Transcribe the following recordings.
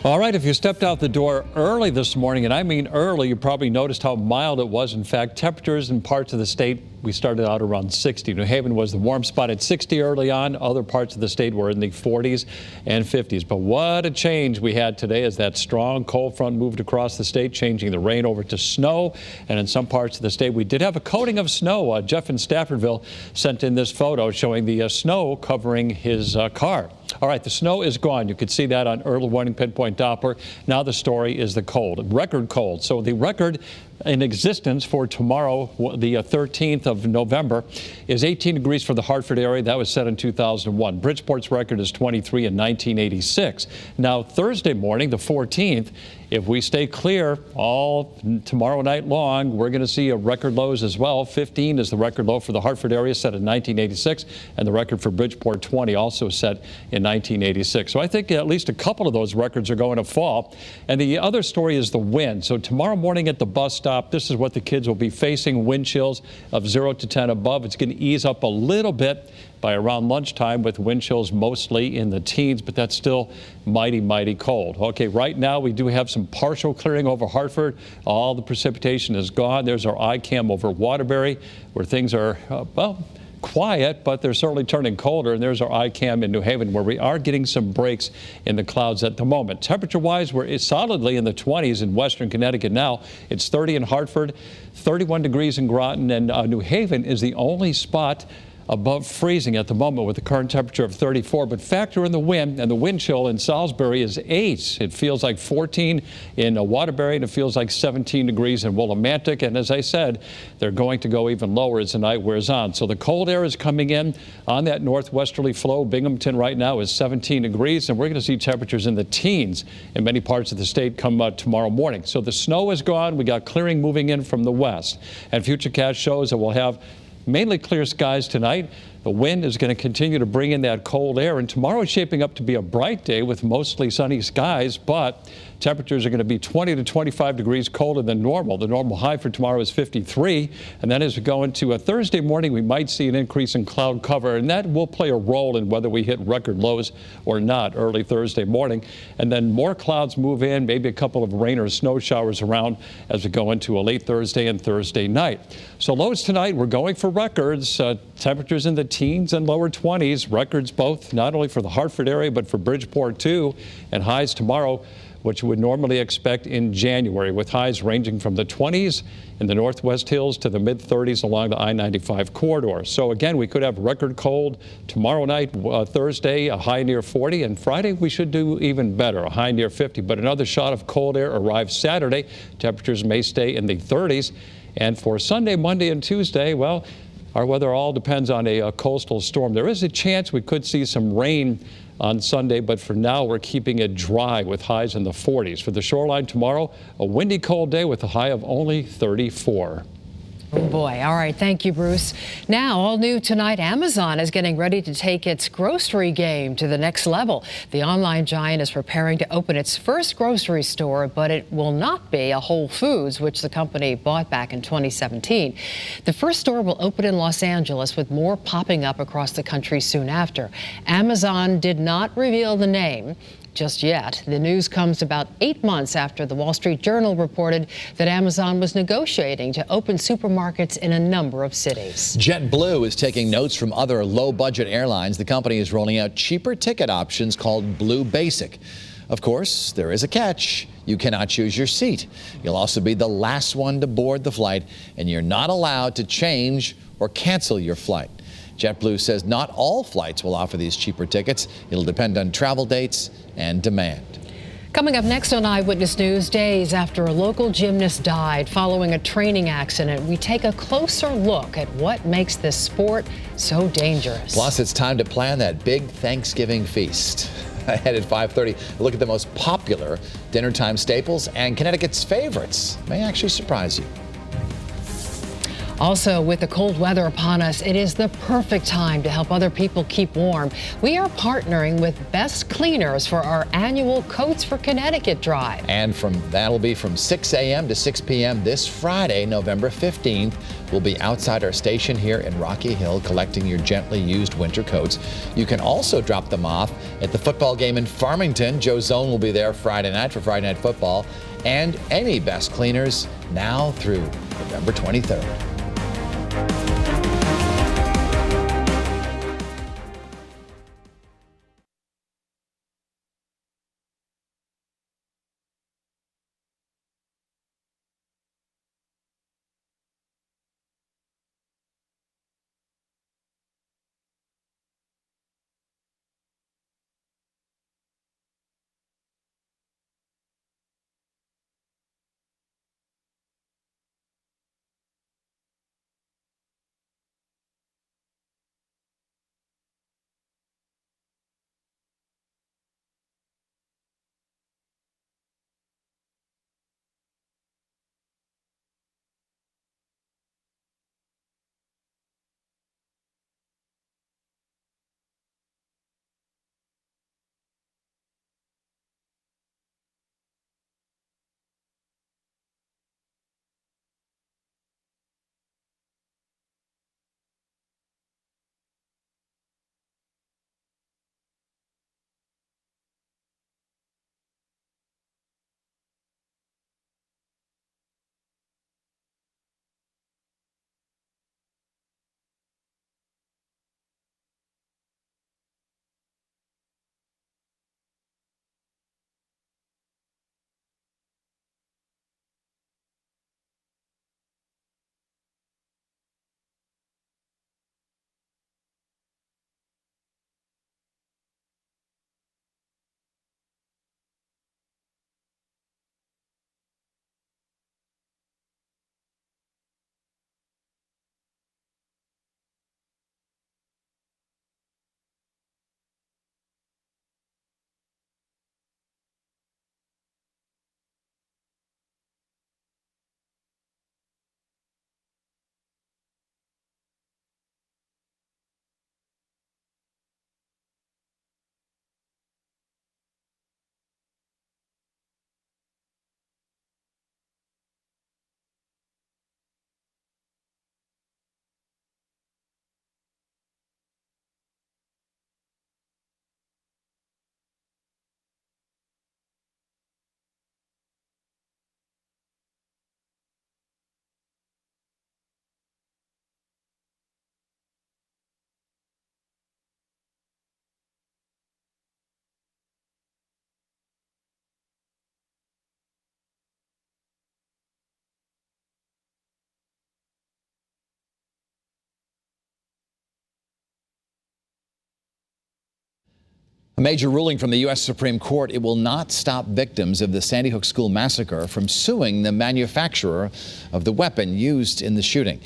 All right, if you stepped out the door early this morning, and I mean early, you probably noticed how mild it was. In fact, temperatures in parts of the state, we started out around 60. New Haven was the warm spot at 60 early on. Other parts of the state were in the 40s and 50s. But what a change we had today as that strong cold front moved across the state, changing the rain over to snow. And in some parts of the state, we did have a coating of snow. Jeff in Staffordville sent in this photo showing the snow covering his car. All right, the snow is gone. You could see that on early warning pinpoint Doppler. Now the story is the cold, record cold. So the record in existence for tomorrow, the 13th of November, is 18 degrees for the Hartford area. That was set in 2001. Bridgeport's record is 23 in 1986. Now Thursday morning, the 14th, if we stay clear all tomorrow night long, we're going to see a record lows as well. 15 is the record low for the Hartford area, set in 1986, and the record for Bridgeport, 20, also set in 1986. So I think at least a couple of those records are going to fall. And the other story is the wind. So tomorrow morning at the bus stop, this is what the kids will be facing: wind chills of 0 to 10 above. It's going to ease up a little bit by around lunchtime with wind chills mostly in the teens, but that's still mighty, mighty cold. Okay, right now we do have some partial clearing over Hartford. All the precipitation is gone. There's our iCam over Waterbury, where things are, well, quiet, but they're certainly turning colder. And there's our iCam in New Haven, where we are getting some breaks in the clouds at the moment. Temperature-wise, we're solidly in the 20s in western Connecticut now. It's 30 in Hartford, 31 degrees in Groton, and New Haven is the only spot above freezing at the moment with the current temperature of 34. But factor in the wind, and the wind chill in Salisbury is 8. It feels like 14 in Waterbury, and it feels like 17 degrees in Willimantic. And as I said, they're going to go even lower as the night wears on. So the cold air is coming in on that northwesterly flow. Binghamton right now is 17 degrees, and we're going to see temperatures in the teens in many parts of the state come tomorrow morning. So the snow is gone. We got clearing moving in from the west. And Futurecast shows that we'll have mainly clear skies tonight. The wind is going to continue to bring in that cold air, and tomorrow is shaping up to be a bright day with mostly sunny skies, but temperatures are going to be 20 to 25 degrees colder than normal. The normal high for tomorrow is 53, and then as we go into a Thursday morning, we might see an increase in cloud cover, and that will play a role in whether we hit record lows or not early Thursday morning. And then more clouds move in, maybe a couple of rain or snow showers around as we go into a late Thursday and Thursday night. So lows tonight, we're going for records. Temperatures in the teens and lower 20s, records both not only for the Hartford area but for Bridgeport too, and highs tomorrow, which you would normally expect in January, with highs ranging from the 20s in the Northwest Hills to the mid-30s along the I-95 corridor. So again, we could have record cold tomorrow night, Thursday, a high near 40, and Friday we should do even better, a high near 50. But another shot of cold air arrives Saturday. Temperatures may stay in the 30s. And for Sunday, Monday, and Tuesday, well, our weather all depends on a coastal storm. There is a chance we could see some rain on Sunday, but for now we're keeping it dry with highs in the 40s. For the shoreline tomorrow, a windy, cold day with a high of only 34. Oh boy. All right. Thank you, Bruce. Now, all new tonight, Amazon is getting ready to take its grocery game to the next level. The online giant is preparing to open its first grocery store, but it will not be a Whole Foods, which the company bought back in 2017. The first store will open in Los Angeles, with more popping up across the country soon after. Amazon did not reveal the name just yet. The news comes about 8 months after the Wall Street Journal reported that Amazon was negotiating to open supermarkets in a number of cities. JetBlue is taking notes from other low-budget airlines. The company is rolling out cheaper ticket options called Blue Basic. Of course, there is a catch. You cannot choose your seat. You'll also be the last one to board the flight, and you're not allowed to change or cancel your flight. JetBlue says not all flights will offer these cheaper tickets. It'll depend on travel dates and demand. Coming up next on Eyewitness News, days after a local gymnast died following a training accident, we take a closer look at what makes this sport so dangerous. Plus, it's time to plan that big Thanksgiving feast. Ahead at 5:30, a look at the most popular dinnertime staples and Connecticut's favorites may actually surprise you. Also, with the cold weather upon us, it is the perfect time to help other people keep warm. We are partnering with Best Cleaners for our annual Coats for Connecticut drive. And that'll be from 6 a.m. to 6 p.m. this Friday, November 15th. We'll be outside our station here in Rocky Hill collecting your gently used winter coats. You can also drop them off at the football game in Farmington. Joe Zone will be there Friday night for Friday Night Football. And any Best Cleaners now through November 23rd. A major ruling from the U.S. Supreme Court. It will not stop victims of the Sandy Hook school massacre from suing the manufacturer of the weapon used in the shooting.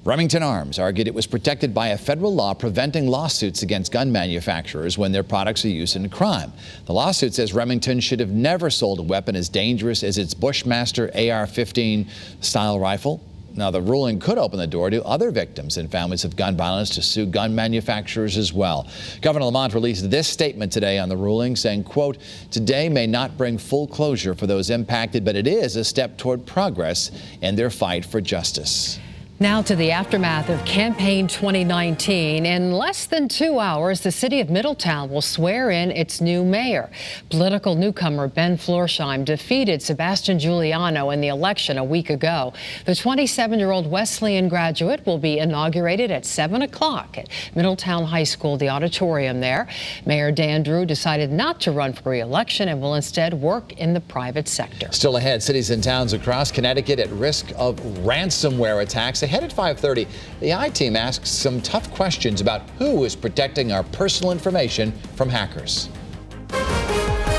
Remington Arms argued it was protected by a federal law preventing lawsuits against gun manufacturers when their products are used in a crime. The lawsuit says Remington should have never sold a weapon as dangerous as its Bushmaster AR-15 style rifle. Now, the ruling could open the door to other victims and families of gun violence to sue gun manufacturers as well. Governor Lamont released this statement today on the ruling, saying, quote, "Today may not bring full closure for those impacted, but it is a step toward progress in their fight for justice." Now to the aftermath of Campaign 2019. In less than 2 hours, the city of Middletown will swear in its new mayor. Political newcomer Ben Florsheim defeated Sebastian Giuliano in the election a week ago. The 27-year-old Wesleyan graduate will be inaugurated at 7 o'clock at Middletown High School, the auditorium there. Mayor Dan Drew decided not to run for re-election and will instead work in the private sector. Still ahead, cities and towns across Connecticut at risk of ransomware attacks. Ahead at 5:30, the I-Team asks some tough questions about who is protecting our personal information from hackers.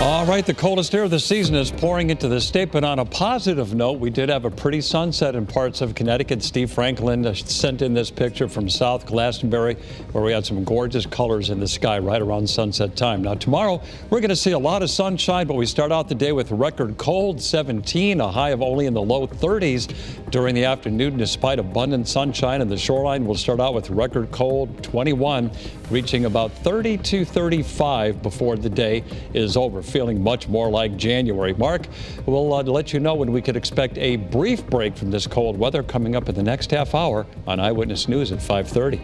All right, the coldest air of the season is pouring into the state, but on a positive note, we did have a pretty sunset in parts of Connecticut. Steve Franklin sent in this picture from South Glastonbury, where we had some gorgeous colors in the sky right around sunset time. Now, tomorrow, we're going to see a lot of sunshine, but we start out the day with record cold, 17, a high of only in the low 30s during the afternoon. Despite abundant sunshine in the shoreline, we'll start out with record cold, 21, reaching about 30 to 35 before the day is over. Feeling much more like January. Mark, we'll let you know when we could expect a brief break from this cold weather coming up in the next half hour on Eyewitness News at 5:30.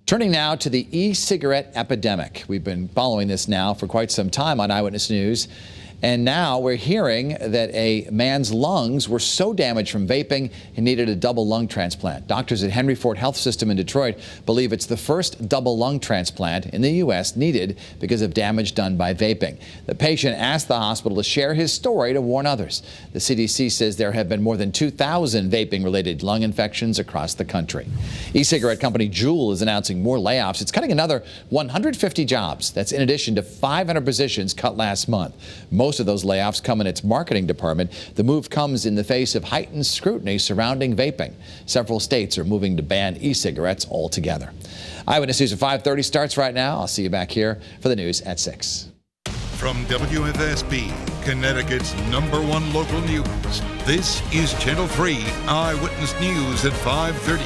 Turning now to the e-cigarette epidemic. We've been following this now for quite some time on Eyewitness News. And now we're hearing that a man's lungs were so damaged from vaping he needed a double lung transplant. Doctors at Henry Ford Health System in Detroit believe it's the first double lung transplant in the U.S. needed because of damage done by vaping. The patient asked the hospital to share his story to warn others. The CDC says there have been more than 2,000 vaping-related lung infections across the country. E-cigarette company Juul is announcing more layoffs. It's cutting another 150 jobs. That's in addition to 500 positions cut last month. Most of those layoffs come in its marketing department. The move comes in the face of heightened scrutiny surrounding vaping. Several states are moving to ban e-cigarettes altogether. Eyewitness News at 5:30 starts right now. I'll see you back here for the news at 6. From WFSB, Connecticut's #1 local news, this is Channel 3 Eyewitness News at 5:30.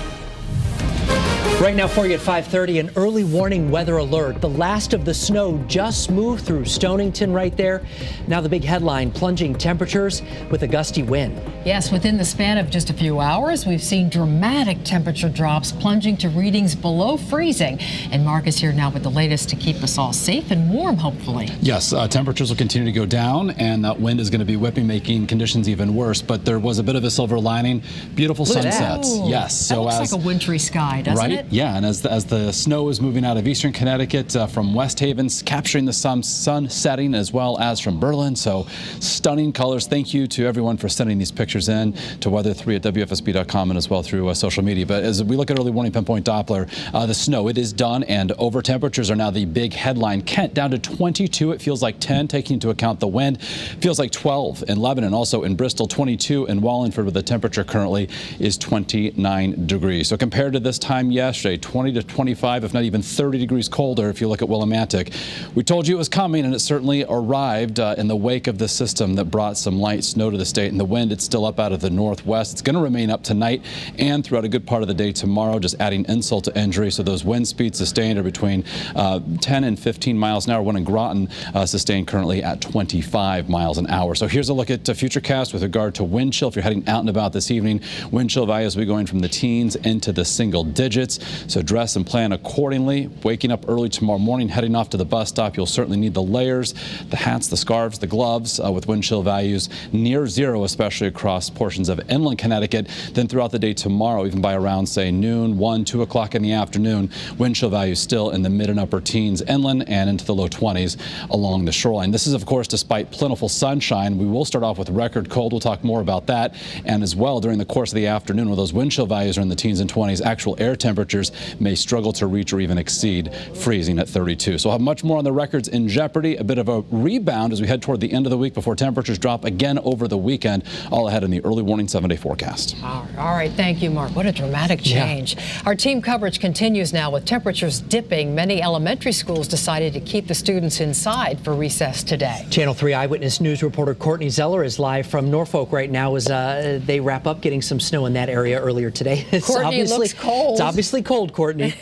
Right now for you at 5:30, an early warning weather alert. The last of the snow just moved through Stonington right there. Now the big headline, plunging temperatures with a gusty wind. Yes, within the span of just a few hours, we've seen dramatic temperature drops plunging to readings below freezing. And Mark is here now with the latest to keep us all safe and warm, hopefully. Yes, temperatures will continue to go down, and that wind is going to be whipping, making conditions even worse. But there was a bit of a silver lining. Beautiful Look at sunsets. that. Yes. So that looks like a wintry sky, doesn't right? it? Connecticut? Yeah, and as the snow is moving out of eastern Connecticut from West Havens, capturing the sun setting as well as from Berlin. So stunning colors. Thank you to everyone for sending these pictures in to weather3 at WFSB.com and as well through social media. But as we look at early warning pinpoint Doppler, the snow, it is done, and over temperatures are now the big headline. Kent down to 22. It feels like 10, taking into account the wind. Feels like 12 in Lebanon, also in Bristol, 22 in Wallingford, where the temperature currently is 29 degrees. So compared to this time yesterday, 20 to 25, if not even 30 degrees colder if you look at Willimantic. We told you it was coming, and it certainly arrived in the wake of the system that brought some light snow to the state. And the wind, it's still up out of the northwest. It's going to remain up tonight and throughout a good part of the day tomorrow, just adding insult to injury. So those wind speeds sustained are between 10 and 15 miles an hour. One in Groton sustained currently at 25 miles an hour. So here's a look at futurecast with regard to wind chill. If you're heading out and about this evening, wind chill values will be going from the teens into the single digits. So dress and plan accordingly. Waking up early tomorrow morning, heading off to the bus stop, you'll certainly need the layers, the hats, the scarves, the gloves, with wind chill values near zero, especially across portions of inland Connecticut. Then throughout the day tomorrow, even by around, say, noon, 1, 2 o'clock in the afternoon, wind chill values still in the mid and upper teens inland and into the low 20s along the shoreline. This is, of course, despite plentiful sunshine. We will start off with record cold. We'll talk more about that. And as well, during the course of the afternoon, when those wind chill values are in the teens and 20s, actual air temperatures may struggle to reach or even exceed freezing at 32. So we'll have much more on the records in jeopardy. A bit of a rebound as we head toward the end of the week before temperatures drop again over the weekend. All ahead in the early warning 7-day forecast. All right. Thank you, Mark. What a dramatic change. Yeah. Our team coverage continues now with temperatures dipping. Many elementary schools decided to keep the students inside for recess today. Channel 3 Eyewitness News reporter Courtney Zeller is live from Norfolk right now as they wrap up getting some snow in that area earlier today. Courtney, looks cold. It's obviously cold, Courtney.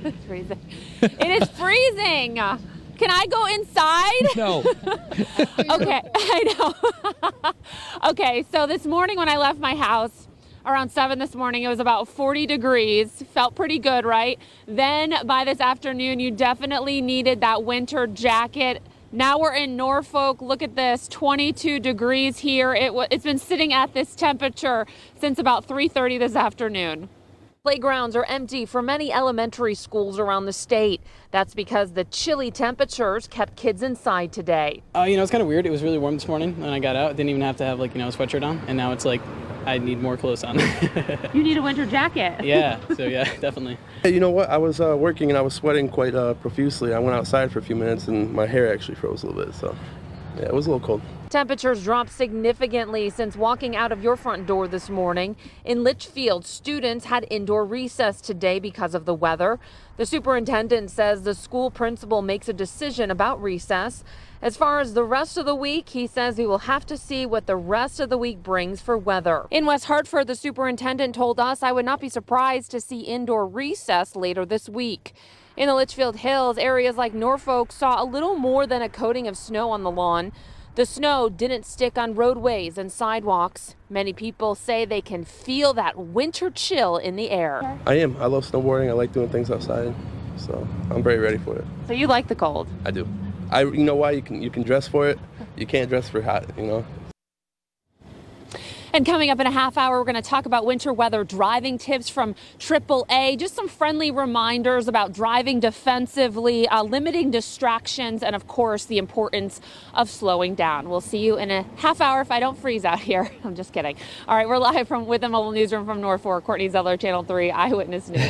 It's freezing. It is freezing. Can I go inside? No. Okay, I know. Okay, so this morning when I left my house, around 7 this morning, it was about 40 degrees. Felt pretty good, right? Then by this afternoon, you definitely needed that winter jacket. Now we're in Norfolk. Look at this, 22 degrees here. It's been sitting at this temperature since about 3:30 this afternoon. Playgrounds are empty for many elementary schools around the state. That's because the chilly temperatures kept kids inside today. It's kind of weird. It was really warm this morning when I got out. Didn't even have to have a sweatshirt on. And now it's like I need more clothes on. You need a winter jacket. Yeah, so yeah, definitely. Hey, you know what? I was working and I was sweating quite profusely. I went outside for a few minutes and my hair actually froze a little bit. So yeah, it was a little cold. Temperatures dropped significantly since walking out of your front door this morning. In Litchfield, students had indoor recess today because of the weather. The superintendent says the school principal makes a decision about recess. As far as the rest of the week, he says we will have to see what the rest of the week brings for weather. In West Hartford, the superintendent told us I would not be surprised to see indoor recess later this week. In the Litchfield Hills, areas like Norfolk saw a little more than a coating of snow on the lawn. The snow didn't stick on roadways and sidewalks. Many people say they can feel that winter chill in the air. I am. I love snowboarding. I like doing things outside. So I'm very ready for it. So you like the cold? I do. You know why? You can dress for it. You can't dress for hot, And coming up in a half hour, we're going to talk about winter weather driving tips from AAA, just some friendly reminders about driving defensively, limiting distractions, and of course, the importance of slowing down. We'll see you in a half hour if I don't freeze out here. I'm just kidding. All right, we're live with the mobile newsroom from Norfolk. Courtney Zeller, Channel 3 Eyewitness News.